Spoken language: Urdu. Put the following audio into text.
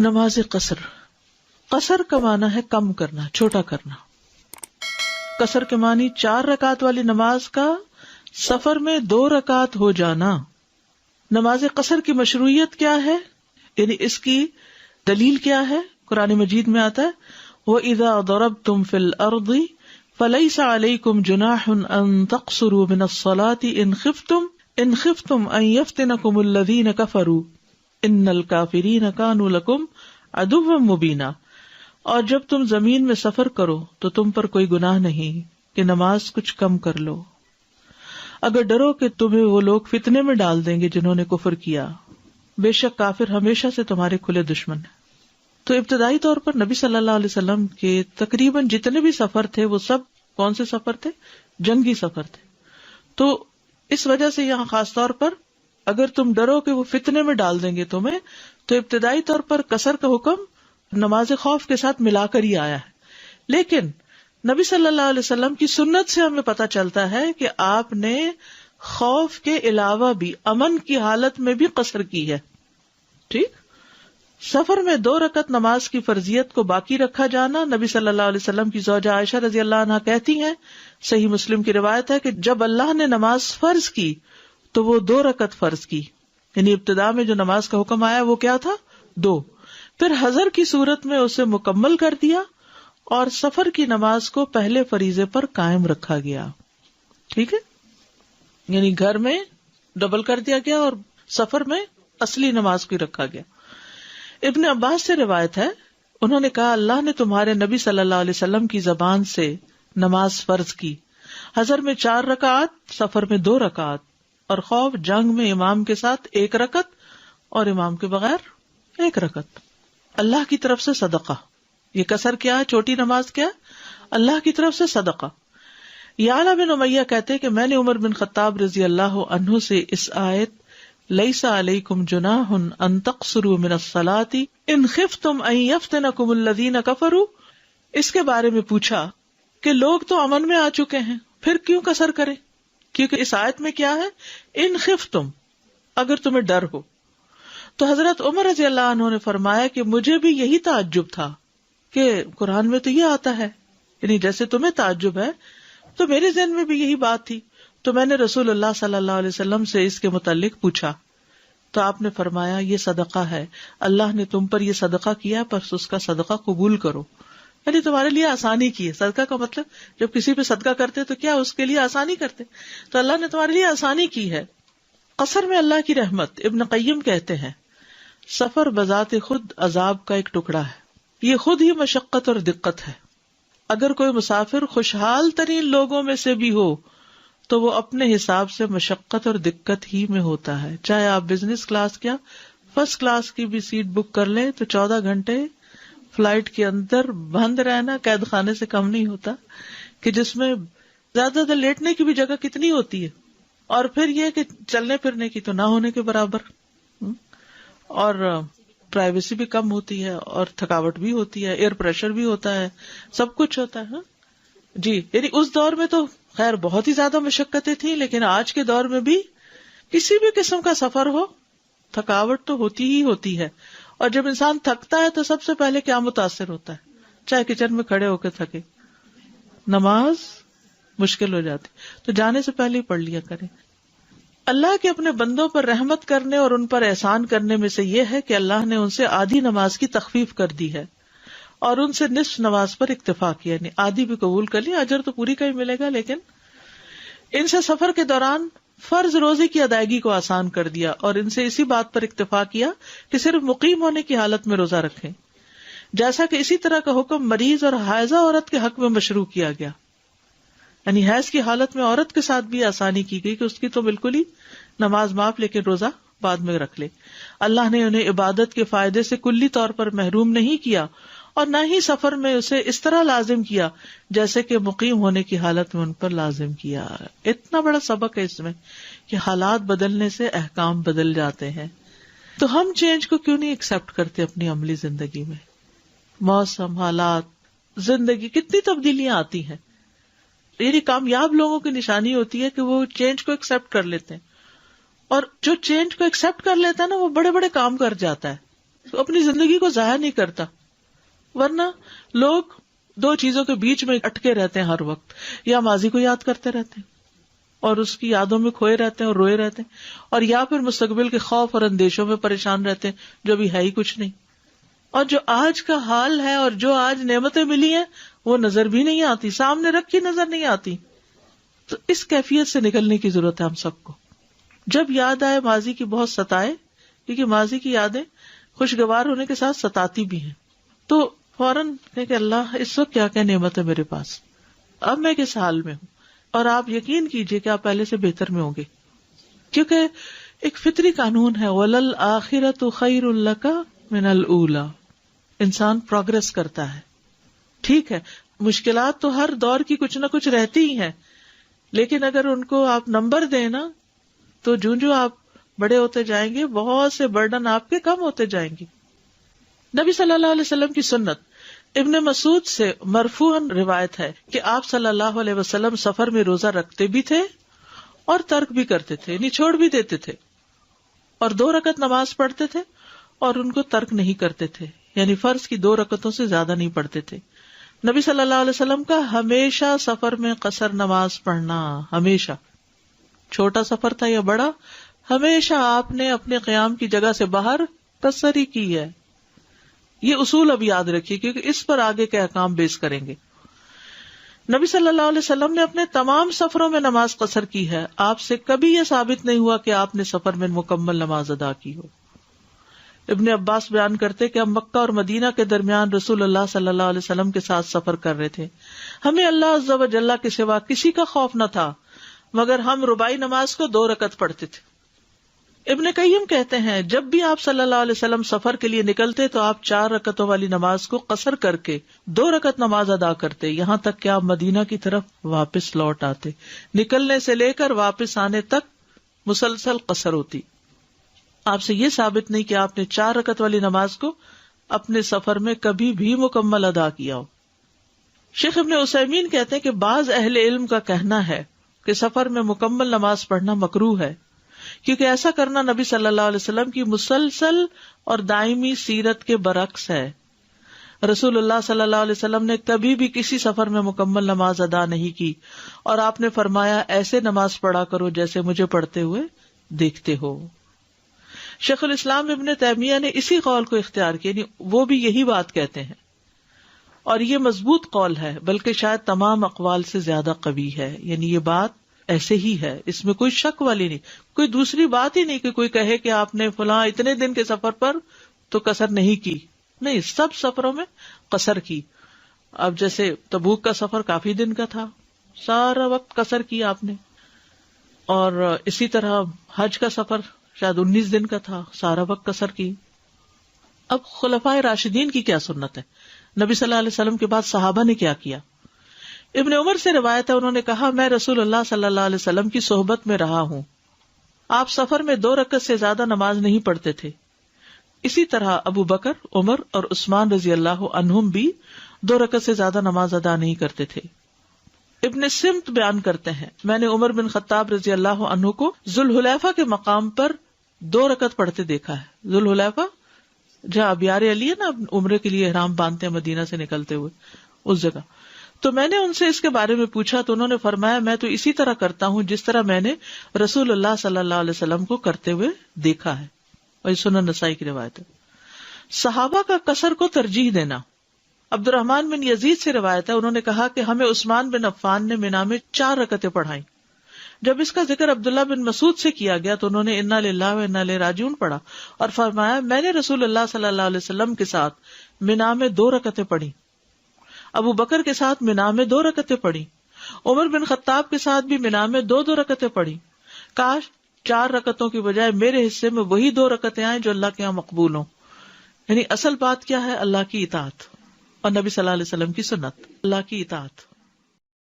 نماز قصر. قصر کا معنی ہے کم کرنا، چھوٹا کرنا. قصر کے معنی 4 رکعت والی نماز کا سفر میں 2 رکعت ہو جانا. نماز قصر کی مشروعیت کیا ہے، یعنی اس کی دلیل کیا ہے؟ قرآن مجید میں آتا ہے وَإِذَا ضَرَبْتُمْ فِي الْأَرْضِ فَلَيْسَ عَلَيْكُمْ جُنَاحٌ أَن تَقْصُرُوا مِنَ الصَّلَاةِ إِنْ خِفْتُمْ أَن يَفْتِنَكُمُ الَّذِينَ كَفَرُوا إِنَّ الْكَافِرِينَ كَانُوا لَكُمْ عَدُوًّا مُبِينًا. اور جب تم زمین میں سفر کرو تو تم پر کوئی گناہ نہیں کہ نماز کچھ کم کر لو، اگر ڈرو کہ تمہیں وہ لوگ فتنے میں ڈال دیں گے جنہوں نے کفر کیا، بے شک کافر ہمیشہ سے تمہارے کھلے دشمن ہیں. تو ابتدائی طور پر نبی صلی اللہ علیہ وسلم کے تقریباً جتنے بھی سفر تھے وہ سب کون سے سفر تھے؟ جنگی سفر تھے. تو اس وجہ سے یہاں خاص طور پر اگر تم ڈرو کہ وہ فتنے میں ڈال دیں گے تمہیں، تو ابتدائی طور پر قصر کا حکم نماز خوف کے ساتھ ملا کر ہی آیا ہے. لیکن نبی صلی اللہ علیہ وسلم کی سنت سے ہمیں پتہ چلتا ہے کہ آپ نے خوف کے علاوہ بھی امن کی حالت میں بھی قصر کی ہے. ٹھیک، سفر میں 2 رکعت نماز کی فرضیت کو باقی رکھا جانا. نبی صلی اللہ علیہ وسلم کی زوجہ عائشہ رضی اللہ عنہا کہتی ہیں، صحیح مسلم کی روایت ہے کہ جب اللہ نے نماز فرض کی تو وہ 2 رکعت فرض کی، یعنی ابتدا میں جو نماز کا حکم آیا وہ کیا تھا؟ 2. پھر حضر کی صورت میں اسے مکمل کر دیا اور سفر کی نماز کو پہلے فریضے پر قائم رکھا گیا. ٹھیک ہے، یعنی گھر میں ڈبل کر دیا گیا اور سفر میں اصلی نماز کو رکھا گیا. ابن عباس سے روایت ہے، انہوں نے کہا اللہ نے تمہارے نبی صلی اللہ علیہ وسلم کی زبان سے نماز فرض کی، حضر میں 4 رکعات، سفر میں 2 رکعات، اور خوف جنگ میں امام کے ساتھ 1 رکعت اور امام کے بغیر 1 رکعت. اللہ کی طرف سے صدقہ. یہ قصر کیا ہے؟ چھوٹی نماز کیا؟ اللہ کی طرف سے صدقہ. یعلا بن امیہ کہتے کہ میں نے عمر بن خطاب رضی اللہ عنہ سے اس آیت لیس علیکم جناح ان تقصروا من الصلاة ان خفتم ان یفتنکم الذین کفروا، اس کے بارے میں پوچھا کہ لوگ تو امن میں آ چکے ہیں، پھر کیوں قصر کریں؟ کیونکہ اس آیت میں کیا ہے؟ ان خفتم، اگر تمہیں ڈر ہو. تو حضرت عمر رضی اللہ عنہ نے فرمایا کہ مجھے بھی یہی تعجب تھا کہ قرآن میں تو یہ آتا ہے، یعنی جیسے تمہیں تعجب ہے تو میرے ذہن میں بھی یہی بات تھی. تو میں نے رسول اللہ صلی اللہ علیہ وسلم سے اس کے متعلق پوچھا تو آپ نے فرمایا یہ صدقہ ہے، اللہ نے تم پر یہ صدقہ کیا، پس اس کا صدقہ قبول کرو. یعنی تمہارے لیے آسانی کی ہے. صدقہ کا مطلب جب کسی پہ صدقہ کرتے تو کیا اس کے لیے آسانی کرتے، تو اللہ نے تمہارے لیے آسانی کی ہے. قصر میں اللہ کی رحمت. ابن قیم کہتے ہیں سفر بذات خود عذاب کا ایک ٹکڑا ہے، یہ خود ہی مشقت اور دقت ہے. اگر کوئی مسافر خوشحال ترین لوگوں میں سے بھی ہو تو وہ اپنے حساب سے مشقت اور دقت ہی میں ہوتا ہے. چاہے آپ بزنس کلاس کیا فرسٹ کلاس کی بھی سیٹ بک کر لیں تو 14 گھنٹے فلائٹ کے اندر بند رہنا قید خانے سے کم نہیں ہوتا، کہ جس میں زیادہ تر لیٹنے کی بھی جگہ کتنی ہوتی ہے، اور پھر یہ کہ چلنے پھرنے کی تو نہ ہونے کے برابر، اور پرائیویسی بھی کم ہوتی ہے، اور تھکاوٹ بھی ہوتی ہے، ایئر پریشر بھی ہوتا ہے، سب کچھ ہوتا ہے. جی، یعنی اس دور میں تو خیر بہت ہی زیادہ مشقتیں تھیں، لیکن آج کے دور میں بھی کسی بھی قسم کا سفر ہو تھکاوٹ تو ہوتی ہی ہوتی ہے. اور جب انسان تھکتا ہے تو سب سے پہلے کیا متاثر ہوتا ہے؟ چاہے کچن میں کھڑے ہو کے تھکے، نماز مشکل ہو جاتی. تو جانے سے پہلے ہی پڑھ لیا کریں. اللہ کے اپنے بندوں پر رحمت کرنے اور ان پر احسان کرنے میں سے یہ ہے کہ اللہ نے ان سے آدھی نماز کی تخفیف کر دی ہے اور ان سے نصف نماز پر اکتفا کیا، یعنی آدھی بھی قبول کر لی. اجر تو پوری کا ہی ملے گا، لیکن ان سے سفر کے دوران فرض روزے کی ادائیگی کو آسان کر دیا اور ان سے اسی بات پر اکتفا کیا کہ صرف مقیم ہونے کی حالت میں روزہ رکھیں، جیسا کہ اسی طرح کا حکم مریض اور حائضہ عورت کے حق میں مشروع کیا گیا. یعنی حیض کی حالت میں عورت کے ساتھ بھی آسانی کی گئی کہ اس کی تو بالکل ہی نماز معاف، لیکن روزہ بعد میں رکھ لے. اللہ نے انہیں عبادت کے فائدے سے کلی طور پر محروم نہیں کیا اور نہ ہی سفر میں اسے اس طرح لازم کیا جیسے کہ مقیم ہونے کی حالت میں ان پر لازم کیا. اتنا بڑا سبق ہے اس میں کہ حالات بدلنے سے احکام بدل جاتے ہیں. تو ہم چینج کو کیوں نہیں ایکسپٹ کرتے اپنی عملی زندگی میں؟ موسم، حالات، زندگی، کتنی تبدیلیاں آتی ہیں. یعنی کامیاب لوگوں کی نشانی ہوتی ہے کہ وہ چینج کو ایکسپٹ کر لیتے ہیں، اور جو چینج کو ایکسپٹ کر لیتا ہے نا وہ بڑے بڑے کام کر جاتا ہے. اپنی زندگی کو ضائع نہیں کرتا. ورنہ لوگ دو چیزوں کے بیچ میں اٹکے رہتے ہیں ہر وقت، یا ماضی کو یاد کرتے رہتے ہیں اور اس کی یادوں میں کھوئے رہتے ہیں اور روئے رہتے ہیں، اور یا پھر مستقبل کے خوف اور اندیشوں میں پریشان رہتے ہیں جو بھی ہے ہی کچھ نہیں. اور جو آج کا حال ہے اور جو آج نعمتیں ملی ہیں وہ نظر بھی نہیں آتی، سامنے رکھی نظر نہیں آتی. تو اس کیفیت سے نکلنے کی ضرورت ہے ہم سب کو. جب یاد آئے ماضی کی بہت ستائے، کیونکہ ماضی کی یادیں خوشگوار ہونے کے ساتھ ستاتی بھی ہیں، تو فوراً کہے کہ اللہ اس وقت کیا کیا نعمت ہے میرے پاس، اب میں کس حال میں ہوں. اور آپ یقین کیجئے کہ آپ پہلے سے بہتر میں ہوں گے، کیونکہ ایک فطری قانون ہے وَلَلْآخِرَةُ خَيْرٌ لَكَ مِنَ الْأُولَى. انسان پروگرس کرتا ہے. ٹھیک ہے مشکلات تو ہر دور کی کچھ نہ کچھ رہتی ہی ہیں، لیکن اگر ان کو آپ نمبر دیں نا تو جو آپ بڑے ہوتے جائیں گے بہت سے برڈن آپ کے کم ہوتے جائیں گے. نبی صلی اللہ علیہ وسلم کی سنت ابن مسعود سے مرفوعاً روایت ہے کہ آپ صلی اللہ علیہ وسلم سفر میں روزہ رکھتے بھی تھے اور ترک بھی کرتے تھے، یعنی چھوڑ بھی دیتے تھے، اور 2 رکعت نماز پڑھتے تھے اور ان کو ترک نہیں کرتے تھے، یعنی فرض کی 2 رکعتوں سے زیادہ نہیں پڑھتے تھے. نبی صلی اللہ علیہ وسلم کا ہمیشہ سفر میں قصر نماز پڑھنا، ہمیشہ، چھوٹا سفر تھا یا بڑا، ہمیشہ آپ نے اپنے قیام کی جگہ سے باہر قصر ہی کی ہے. یہ اصول اب یاد رکھیے کیونکہ اس پر آگے کے احکام بیس کریں گے. نبی صلی اللہ علیہ وسلم نے اپنے تمام سفروں میں نماز قصر کی ہے. آپ سے کبھی یہ ثابت نہیں ہوا کہ آپ نے سفر میں مکمل نماز ادا کی ہو. ابن عباس بیان کرتے کہ ہم مکہ اور مدینہ کے درمیان رسول اللہ صلی اللہ علیہ وسلم کے ساتھ سفر کر رہے تھے. ہمیں اللہ عز و جل کے سوا کسی کا خوف نہ تھا، مگر ہم رباعی نماز کو 2 رکعت پڑھتے تھے. ابن قیم کہتے ہیں جب بھی آپ صلی اللہ علیہ وسلم سفر کے لیے نکلتے تو آپ 4 رکعتوں والی نماز کو قصر کر کے 2 رکعت نماز ادا کرتے، یہاں تک کہ آپ مدینہ کی طرف واپس لوٹ آتے. نکلنے سے لے کر واپس آنے تک مسلسل قصر ہوتی. آپ سے یہ ثابت نہیں کہ آپ نے 4 رکعت والی نماز کو اپنے سفر میں کبھی بھی مکمل ادا کیا ہو. شیخ ابن عثیمین کہتے ہیں کہ بعض اہل علم کا کہنا ہے کہ سفر میں مکمل نماز پڑھنا مکروہ ہے، کیونکہ ایسا کرنا نبی صلی اللہ علیہ وسلم کی مسلسل اور دائمی سیرت کے برعکس ہے. رسول اللہ صلی اللہ علیہ وسلم نے کبھی بھی کسی سفر میں مکمل نماز ادا نہیں کی، اور آپ نے فرمایا ایسے نماز پڑھا کرو جیسے مجھے پڑھتے ہوئے دیکھتے ہو. شیخ الاسلام ابن تیمیہ نے اسی قول کو اختیار کیا، یعنی وہ بھی یہی بات کہتے ہیں، اور یہ مضبوط قول ہے، بلکہ شاید تمام اقوال سے زیادہ قوی ہے. یعنی یہ بات ایسے ہی ہے، اس میں کوئی شک والی نہیں، کوئی دوسری بات ہی نہیں کہ کوئی کہے کہ آپ نے فلاں اتنے دن کے سفر پر تو قصر نہیں کی. نہیں، سب سفروں میں قصر کی. اب جیسے تبوک کا سفر کافی دن کا تھا، سارا وقت قصر کی آپ نے، اور اسی طرح حج کا سفر شاید 19 دن کا تھا، سارا وقت قصر کی. اب خلفائے راشدین کی کیا سنت ہے، نبی صلی اللہ علیہ وسلم کے بعد صحابہ نے کیا کیا. ابن عمر سے روایت ہے، انہوں نے کہا میں رسول اللہ صلی اللہ علیہ وسلم کی صحبت میں رہا ہوں، آپ سفر میں 2 رکعت سے زیادہ نماز نہیں پڑھتے تھے. اسی طرح ابو بکر، عمر اور عثمان رضی اللہ عنہم بھی 2 رکعت سے زیادہ نماز ادا نہیں کرتے تھے. ابن سمت بیان کرتے ہیں میں نے عمر بن خطاب رضی اللہ عنہ کو ذوالحلیفہ کے مقام پر 2 رکعت پڑھتے دیکھا ہے. ذوالحلیفہ جہاں ابیار علی ہے نا، عمرے کے لیے احرام باندھتے ہیں مدینہ سے نکلتے ہوئے، اس جگہ. تو میں نے ان سے اس کے بارے میں پوچھا تو انہوں نے فرمایا میں تو اسی طرح کرتا ہوں جس طرح میں نے رسول اللہ صلی اللہ علیہ وسلم کو کرتے ہوئے دیکھا ہے. اور سنن نسائی کی روایت ہے. صحابہ کا قصر کو ترجیح دینا. عبد الرحمن بن یزید سے روایت ہے، انہوں نے کہا کہ ہمیں عثمان بن عفان نے منا میں 4 رکعتیں پڑھائیں. جب اس کا ذکر عبداللہ بن مسعود سے کیا گیا تو انہوں نے انا للہ و انا الیہ راجعون پڑھا اور فرمایا میں نے رسول اللہ صلی اللہ علیہ وسلم کے ساتھ منا میں 2 رکعتیں پڑھی، ابو بکر کے ساتھ منا میں 2 رکعتیں پڑھی، عمر بن خطاب کے ساتھ بھی منا میں 2 رکعتیں پڑھی. کاش 4 رکعتوں کی بجائے میرے حصے میں وہی 2 رکعتیں آئیں جو اللہ کے یہاں مقبول ہوں. یعنی اصل بات کیا ہے؟ اللہ کی اطاعت اور نبی صلی اللہ علیہ وسلم کی سنت، اللہ کی اطاعت.